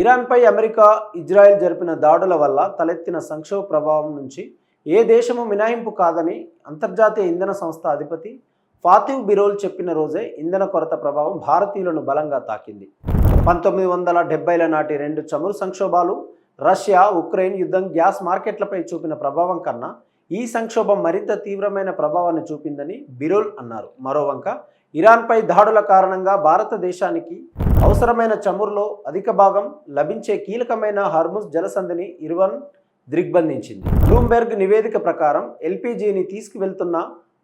ఇరాన్పై America, Israel జరిపిన దాడుల వల్ల తలెత్తిన సంక్షోభ ప్రభావం నుంచి ఏ దేశము మినహాయింపు కాదని అంతర్జాతీయ ఇంధన సంస్థ అధిపతి ఫాతిహ్ బిరోల్ చెప్పిన రోజే ఇంధన కొరత ప్రభావం భారతీయులను బలంగా తాకింది. 1970ల నాటి రెండు చమురు సంక్షోభాలు, రష్యా ఉక్రెయిన్ యుద్ధం గ్యాస్ మార్కెట్లపై చూపిన ప్రభావం కన్నా ఈ సంక్షోభం మరింత తీవ్రమైన ప్రభావాన్ని చూపిందని బిరోల్ అన్నారు. మరోవంక ఇరాన్పై దాడుల కారణంగా భారతదేశానికి అవసరమైన చమురులో అధిక భాగం లభించే కీలకమైన హర్ముజ్ జలసంధిని ఇరాన్ దిగ్బంధించింది. బ్లూంబెర్గ్ నివేదిక ప్రకారం ఎల్పీజీని తీసుకువెళ్తున్న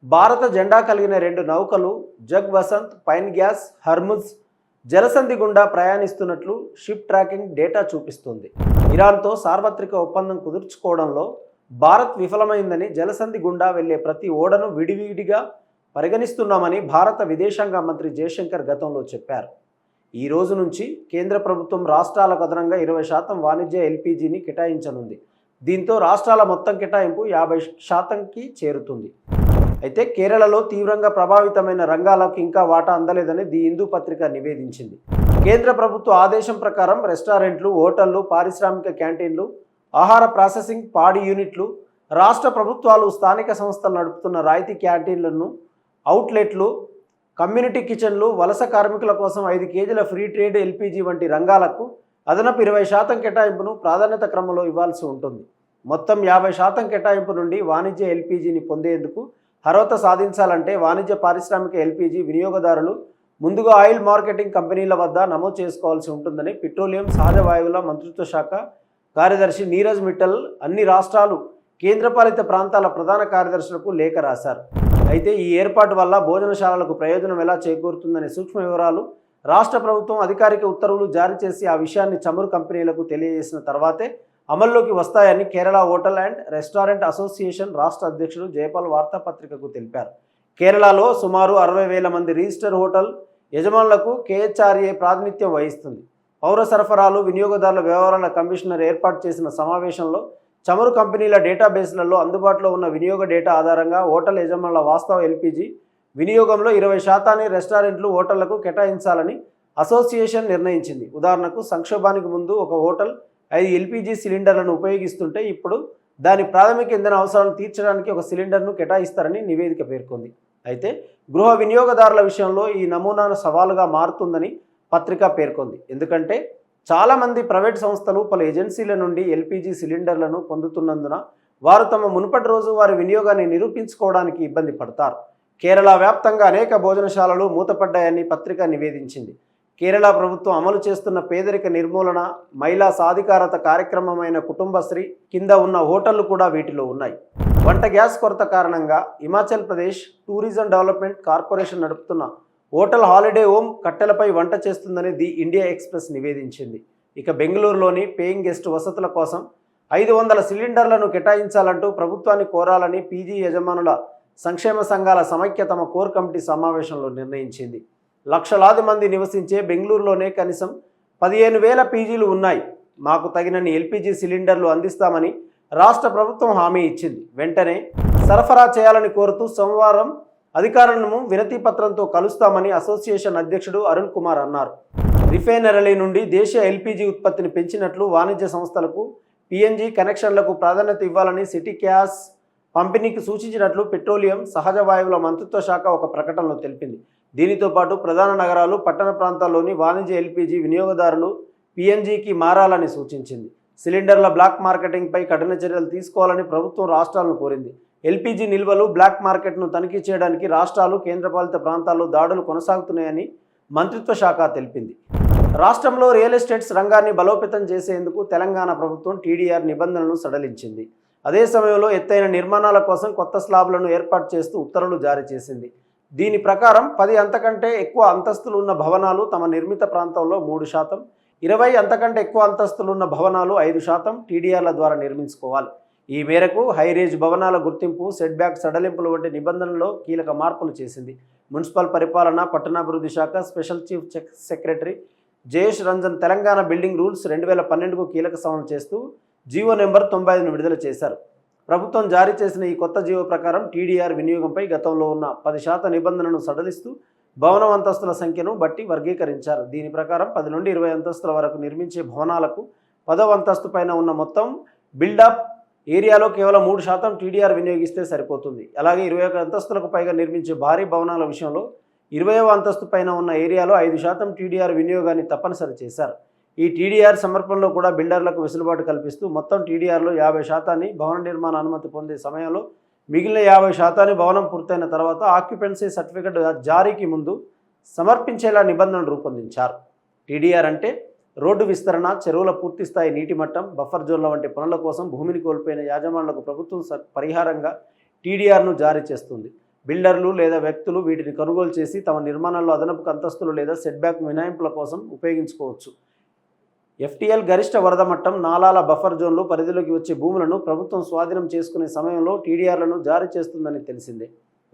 భారత జెండా కలిగిన రెండు నౌకలు Jag Vasant, Pine Gas Hormuz జలసంధి గుండా ప్రయాణిస్తున్నట్లు షిప్ ట్రాకింగ్ డేటా చూపిస్తుంది. ఇరాన్తో సార్వత్రిక ఒప్పందం కుదుర్చుకోవడంలో భారత్ విఫలమైందని, జలసంధి గుండా వెళ్లే ప్రతి ఓడను విడివిడిగా పరిగణిస్తున్నామని భారత విదేశాంగ మంత్రి జయశంకర్ గతంలో చెప్పారు. ఈ రోజు నుంచి కేంద్ర ప్రభుత్వం రాష్ట్రాలకు అదనంగా 20% వాణిజ్య ఎల్పీజీని కేటాయించనుంది. దీంతో రాష్ట్రాల మొత్తం కేటాయింపు 50%కి చేరుతుంది. అయితే కేరళలో తీవ్రంగా ప్రభావితమైన రంగాలకు ఇంకా వాటా అందలేదని ది హిందూ పత్రిక నివేదించింది. కేంద్ర ప్రభుత్వ ఆదేశం ప్రకారం రెస్టారెంట్లు, హోటళ్లు, పారిశ్రామిక క్యాంటీన్లు, ఆహార ప్రాసెసింగ్, పాడి యూనిట్లు, రాష్ట్ర ప్రభుత్వాలు, స్థానిక సంస్థలు నడుపుతున్న రాయితీ క్యాంటీన్లను, అవుట్లెట్లు, కమ్యూనిటీ కిచెన్లు, వలస కార్మికుల కోసం 5 కేజీల ఫ్రీ ట్రేడ్ ఎల్పీజీ వంటి రంగాలకు అదనపు 20% కేటాయింపును ప్రాధాన్యత క్రమంలో ఇవ్వాల్సి ఉంటుంది. మొత్తం 50% కేటాయింపు నుండి వాణిజ్య ఎల్పీజీని పొందేందుకు అర్హత సాధించాలంటే వాణిజ్య పారిశ్రామిక ఎల్పీజీ వినియోగదారులు ముందుగా ఆయిల్ మార్కెటింగ్ కంపెనీల వద్ద నమోదు చేసుకోవాల్సి ఉంటుందని పెట్రోలియం, సహజ వాయువుల మంత్రిత్వ శాఖ కార్యదర్శి నీరజ్ మిట్టల్ అన్ని రాష్ట్రాలు, కేంద్రపాలిత ప్రాంతాల ప్రధాన కార్యదర్శులకు లేఖ రాశారు. అయితే ఈ ఏర్పాటు వల్ల భోజనశాలలకు ప్రయోజనం ఎలా చేకూరుతుందనే సూక్ష్మ వివరాలు రాష్ట్ర ప్రభుత్వం అధికారిక ఉత్తర్వులు జారీ చేసి ఆ విషయాన్ని చమురు కంపెనీలకు తెలియజేసిన తర్వాతే అమల్లోకి వస్తాయని Kerala hotel and restaurant association రాష్ట్ర అధ్యక్షుడు జయపాల్ వార్తాపత్రికకు తెలిపారు. కేరళలో సుమారు 60,000 మంది రిజిస్టర్ హోటల్ యజమానులకు కేహెచ్ఆర్ఏ ప్రాతినిధ్యం వహిస్తుంది. పౌర సరఫరాలు, వినియోగదారుల వ్యవహారాల కమిషనర్ ఏర్పాటు చేసిన సమావేశంలో చమురు కంపెనీల డేటాబేస్లలో అందుబాటులో ఉన్న వినియోగ డేటా ఆధారంగా హోటల్ యజమానుల వాస్తవ ఎల్పీజీ వినియోగంలో 20% రెస్టారెంట్లు, హోటళ్లకు కేటాయించాలని అసోసియేషన్ నిర్ణయించింది. ఉదాహరణకు సంక్షోభానికి ముందు ఒక హోటల్ 5 ఎల్పీజీ సిలిండర్లను ఉపయోగిస్తుంటే ఇప్పుడు దాని ప్రాథమిక ఇంధన అవసరాలను తీర్చడానికి ఒక సిలిండర్ను కేటాయిస్తారని నివేదిక పేర్కొంది. అయితే గృహ వినియోగదారుల విషయంలో ఈ నమూనా సవాలుగా మారుతుందని పత్రిక పేర్కొంది. ఎందుకంటే చాలామంది ప్రైవేట్ సంస్థలు పలు ఏజెన్సీల నుండి ఎల్పీజీ సిలిండర్లను పొందుతున్నందున వారు తమ మునుపటి రోజు వారి వినియోగాన్ని నిరూపించుకోవడానికి ఇబ్బంది పడతారు. కేరళ వ్యాప్తంగా అనేక భోజనశాలలు మూతపడ్డాయని పత్రిక నివేదించింది. కేరళ ప్రభుత్వం అమలు చేస్తున్న పేదరిక నిర్మూలన, మహిళా సాధికారత కార్యక్రమమైన కుటుంబశ్రీ కింద ఉన్న హోటళ్లు కూడా వీటిలో ఉన్నాయి. వంట గ్యాస్ కొరత కారణంగా Himachal Pradesh tourism development corporation నడుపుతున్న హోటల్ హాలిడే హోమ్ కట్టెలపై వంట చేస్తుందని ది ఇండియా ఎక్స్ప్రెస్ నివేదించింది. ఇక బెంగళూరులోని పేయింగ్ గెస్ట్ వసతుల కోసం 500 సిలిండర్లను కేటాయించాలంటూ ప్రభుత్వాన్ని కోరాలని పీజీ యజమానుల సంక్షేమ సంఘాల సమైక్య తమ కోర్ కమిటీ సమావేశంలో నిర్ణయించింది. లక్షలాది మంది నివసించే బెంగళూరులోనే కనీసం 15,000 పీజీలు ఉన్నాయి. మాకు తగినన్ని ఎల్పీజీ సిలిండర్లు అందిస్తామని రాష్ట్ర ప్రభుత్వం హామీ ఇచ్చింది. వెంటనే సరఫరా చేయాలని కోరుతూ సోమవారం అధికారులను వినతి పత్రంతో కలుస్తామని అసోసియేషన్ అధ్యక్షుడు అరుణ్ కుమార్ అన్నారు. రిఫైనరీ నుండి దేశీయ ఎల్పీజీ ఉత్పత్తిని పెంచినట్లు, వాణిజ్య సంస్థలకు పీఎన్జీ కనెక్షన్లకు ప్రాధాన్యత ఇవ్వాలని సిటీ గ్యాస్ పంపిణీకి సూచించినట్లు పెట్రోలియం, సహజ వాయువుల మంత్రిత్వ శాఖ ఒక ప్రకటనలో తెలిపింది. దీనితో పాటు ప్రధాన నగరాలు, పట్టణ ప్రాంతాల్లోని వాణిజ్య ఎల్పీజీ వినియోగదారులు పీఎన్జీకి మారాలని సూచించింది. సిలిండర్ల బ్లాక్ మార్కెటింగ్పై కఠిన చర్యలు తీసుకోవాలని ప్రభుత్వం రాష్ట్రాలను కోరింది. ఎల్పీజీ నిల్వలు, బ్లాక్ మార్కెట్ను తనిఖీ చేయడానికి రాష్ట్రాలు, కేంద్రపాలిత ప్రాంతాల్లో దాడులు కొనసాగుతున్నాయని మంత్రిత్వ శాఖ తెలిపింది. రాష్ట్రంలో రియల్ ఎస్టేట్స్ రంగాన్ని బలోపేతం చేసేందుకు తెలంగాణ ప్రభుత్వం టీడీఆర్ నిబంధనలను సడలించింది. అదే సమయంలో ఎత్తైన నిర్మాణాల కోసం కొత్త స్లాబ్లను ఏర్పాటు చేస్తూ ఉత్తర్వులు జారీ చేసింది. దీని ప్రకారం 10 అంతకంటే ఎక్కువ అంతస్తులు ఉన్న భవనాలు తమ నిర్మిత ప్రాంతంలో 3%, 20 అంతకంటే ఎక్కువ అంతస్తులు ఉన్న భవనాలు 5% టీడీఆర్ల ద్వారా నిర్మించుకోవాలి. ఈ మేరకు హైరేజ్ భవనాల గుర్తింపు, సెట్ బ్యాక్ సడలింపులు వంటి నిబంధనల్లో కీలక మార్పులు చేసింది. మున్సిపల్ పరిపాలన, పట్టణాభివృద్ధి శాఖ special chief secretary Jayesh Ranjan Telangana building rules 2012కు కీలక సవరణ చేస్తూ జీవో నెంబర్ 95ను విడుదల చేశారు. ప్రభుత్వం జారీ చేసిన ఈ కొత్త జీవో ప్రకారం టీడీఆర్ వినియోగంపై గతంలో ఉన్న 10% నిబంధనను సడలిస్తూ భవనం అంతస్తుల సంఖ్యను బట్టి వర్గీకరించారు. దీని ప్రకారం 10 నుండి 20 అంతస్తుల వరకు నిర్మించే భవనాలకు 10వ అంతస్తు పైన ఉన్న మొత్తం బిల్డప్ ఏరియాలో కేవలం 3% టీడీఆర్ వినియోగిస్తే సరిపోతుంది. అలాగే 21 అంతస్తులకు పైగా నిర్మించే భారీ భవనాల విషయంలో 20వ అంతస్తు పైన ఉన్న ఏరియాలో 5% టీడీఆర్ వినియోగాన్ని తప్పనిసరి చేశారు. ఈ టీడీఆర్ సమర్పణలో కూడా బిల్డర్లకు వెసులుబాటు కల్పిస్తూ మొత్తం టీడీఆర్లో 50% భవన నిర్మాణ అనుమతి పొందే సమయంలో మిగిలిన 50% భవనం పూర్తయిన తర్వాత ఆక్యుపెన్సీ సర్టిఫికెట్ జారీకి ముందు సమర్పించేలా నిబంధనలు రూపొందించారు. టీడీఆర్ అంటే రోడ్డు విస్తరణ, చెరువుల పూర్తిస్థాయి నీటి మట్టం, బఫర్ జోన్ల వంటి పనుల కోసం భూమిని కోల్పోయిన యాజమానులకు ప్రభుత్వం పరిహారంగా టీడీఆర్ను జారీ చేస్తుంది. బిల్డర్లు లేదా వ్యక్తులు వీటిని కొనుగోలు చేసి తమ నిర్మాణాల్లో అదనపు అంతస్తులు లేదా సెట్బ్యాక్ మినహాయింపుల కోసం ఉపయోగించుకోవచ్చు. ఎఫ్టీఎల్ గరిష్ట వరద మట్టం, నాలాల బఫర్ జోన్లు పరిధిలోకి వచ్చే భూములను ప్రభుత్వం స్వాధీనం చేసుకునే సమయంలో టీడీఆర్లను జారీ చేస్తుందని తెలిసిందే.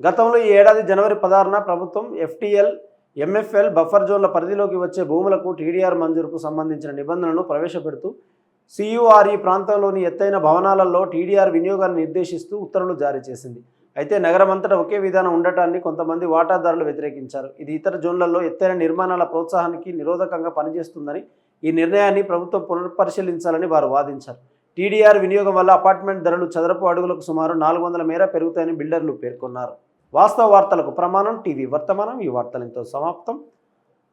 గతంలో ఈ ఏడాది జనవరి 16న ప్రభుత్వం ఎఫ్టీఎల్, ఎంఎఫ్ఎల్ బఫర్ జోన్ల పరిధిలోకి వచ్చే భూములకు టీడీఆర్ మంజూరుకు సంబంధించిన నిబంధనలను ప్రవేశపెడుతూ సియుఆర్ఈ ప్రాంతంలోని ఎత్తైన భవనాలలో టీడీఆర్ వినియోగాన్ని నిర్దేశిస్తూ ఉత్తర్వులు జారీ చేసింది. అయితే నగరమంతటా ఒకే విధానం ఉండటాన్ని కొంతమంది వాటాదారులు వ్యతిరేకించారు. ఇది ఇతర జోన్లలో ఎత్తైన నిర్మాణాల ప్రోత్సాహానికి నిరోధకంగా పనిచేస్తుందని, ఈ నిర్ణయాన్ని ప్రభుత్వం పునఃపరిశీలించాలని వారు వాదించారు. టీడీఆర్ వినియోగం వల్ల అపార్ట్మెంట్ ధరలు చదరపు అడుగులకు సుమారు 400 మేర పెరుగుతాయని బిల్డర్లు పేర్కొన్నారు. వాస్తవ వార్తలకు ప్రమాణం టీవీ వర్తమానం. ఈ వార్తలు ఇంతో సమాప్తం.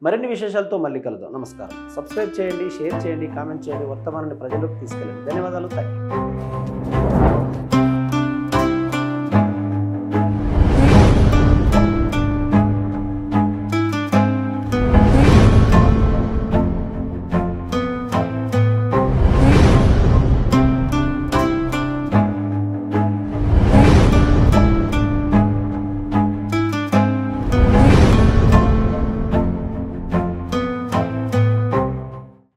మరిన్ని విశేషాలతో మళ్ళీ కలుద్దాం. నమస్కారం. సబ్స్క్రైబ్ చేయండి, షేర్ చేయండి, కామెంట్ చేయండి. వర్తమానాన్ని ప్రజలకు తీసుకెళ్ళండి. ధన్యవాదాలు. Thank you.